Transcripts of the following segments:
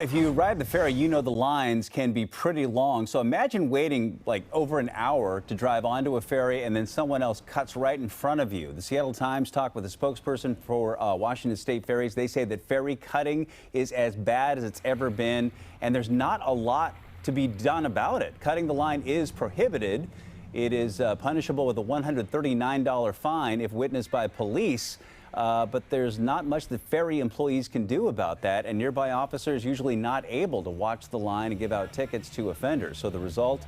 If you ride the ferry, you know the lines can be pretty long. So imagine waiting like over an hour to drive onto a ferry and then someone else cuts right in front of you. The Seattle Times talked with a spokesperson for Washington State Ferries. They say that ferry cutting is as bad as it's ever been, and there's not a lot to be done about it. Cutting the line is prohibited. It is punishable with a $139 fine if witnessed by police. But there's not much that ferry employees can do about that, and nearby officers usually not able to watch the line and give out tickets to offenders. So the result,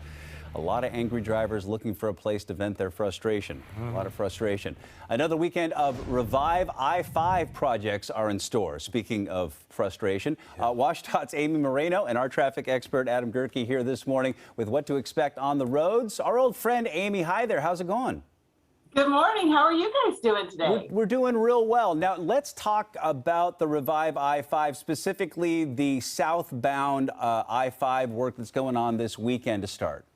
a lot of angry drivers looking for a place to vent their frustration. A lot of frustration. Another weekend of Revive I-5 projects are in store. Speaking of frustration, WashDOT's Amy Moreno and our traffic expert Adam Gerke here this morning with what to expect on the roads. Our old friend Amy, hi there. How's it going? Good morning. How are you guys doing today? We're doing real well. Now, let's talk about the Revive I-5, specifically the southbound I-5 work that's going on this weekend to start.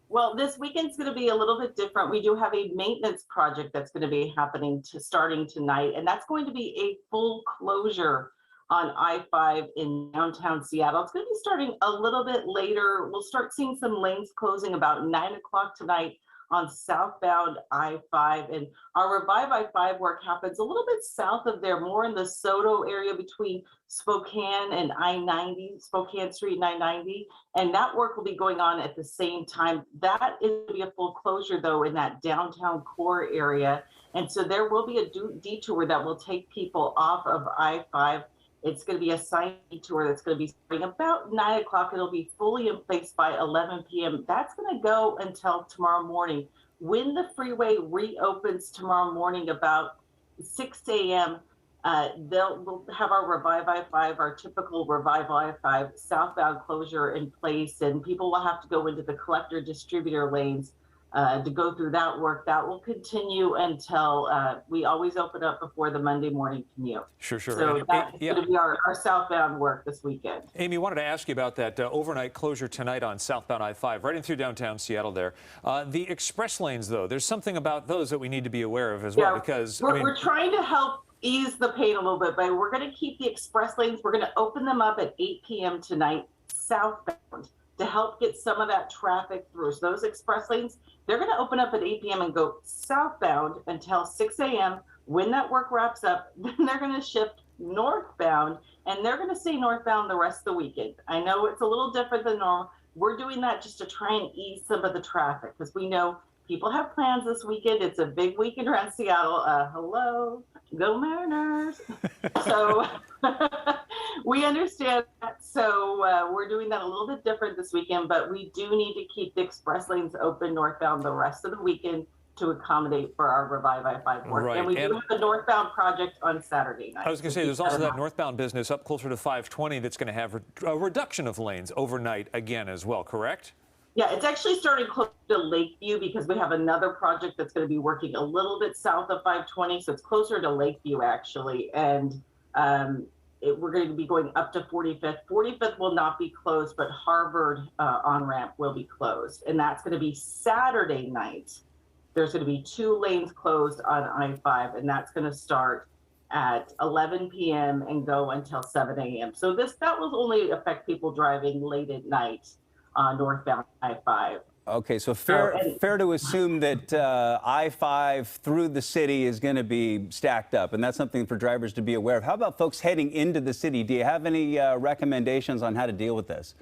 Well, this weekend's going to be a little bit different. We do have a maintenance project that's going to be happening starting tonight, and that's going to be a full closure on I-5 in downtown Seattle. It's going to be starting a little bit later. We'll start seeing some lanes closing about 9 o'clock tonight on Southbound I5, and our Revive I5 work happens a little bit south of there, more in the Soto area between Spokane and I-90, Spokane Street and I-90, and that work will be going on at the same time. That is going to be a full closure though in that downtown core area, and so there will be a detour that will take people off of I-5. It's going to be a sign detour that's going to be starting about 9 o'clock. It'll be fully in place by 11 p.m. That's going to go until tomorrow morning. When the freeway reopens tomorrow morning about 6 a.m., we'll have our Revive I5, our typical Revive I5 southbound closure in place, and people will have to go into the collector distributor lanes to go through that work. That will continue until we always open up before the Monday morning commute. Sure. So that's going to be our southbound work this weekend. Amy, wanted to ask you about that overnight closure tonight on southbound I-5, right in through downtown Seattle there. The express lanes, though, there's something about those that we need to be aware of as well, because we're trying to help ease the pain a little bit, but we're going to keep the express lanes. We're going to open them up at 8 p.m. tonight, southbound, to help get some of that traffic through. So those express lanes, they're going to open up at 8 p.m. and go southbound until 6 a.m. When that work wraps up, then they're going to shift northbound, and they're going to stay northbound the rest of the weekend. I know it's a little different than normal. We're doing that just to try and ease some of the traffic, because we know people have plans this weekend. It's a big weekend around Seattle. Hello, go Mariners. So we understand that. So we're doing that a little bit different this weekend, but we do need to keep the express lanes open northbound the rest of the weekend to accommodate for our Revive I5 work. Right. And we do have a northbound project on Saturday night. I was going to say, there's also that northbound business up closer to 520 that's going to have a reduction of lanes overnight again as well, correct? Yeah, it's actually starting close to Lakeview because we have another project that's going to be working a little bit south of 520. So it's closer to Lakeview, actually. And we're going to be going up to 45th. 45th will not be closed, but Harvard on-ramp will be closed. And that's going to be Saturday night. There's going to be 2 lanes closed on I-5, and that's going to start at 11 p.m. and go until 7 a.m. So that will only affect people driving late at night on northbound I-5. Okay, so fair to assume that I-5 through the city is going to be stacked up, and that's something for drivers to be aware of. How about folks heading into the city? Do you have any recommendations on how to deal with this?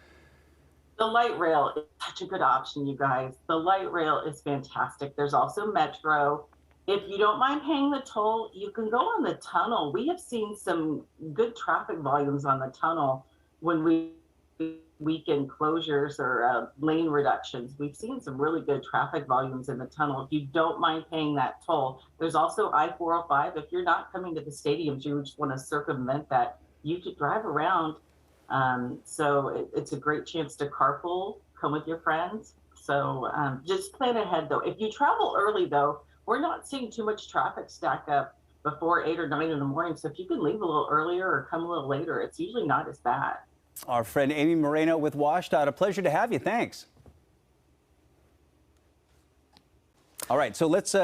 The light rail is such a good option, you guys. The light rail is fantastic. There's also Metro. If you don't mind paying the toll, you can go on the tunnel. We have seen some good traffic volumes on the tunnel when we weekend closures or lane reductions. We've seen some really good traffic volumes in the tunnel. If you don't mind paying that toll, there's also I-405. If you're not coming to the stadiums, you just want to circumvent that, you could drive around. So it's a great chance to carpool, come with your friends. So just plan ahead though. If you travel early though, we're not seeing too much traffic stack up before 8 or 9 in the morning. So if you can leave a little earlier or come a little later, it's usually not as bad. Our friend Amy Moreno with WashDOT. A pleasure to have you. Thanks. All right, so let's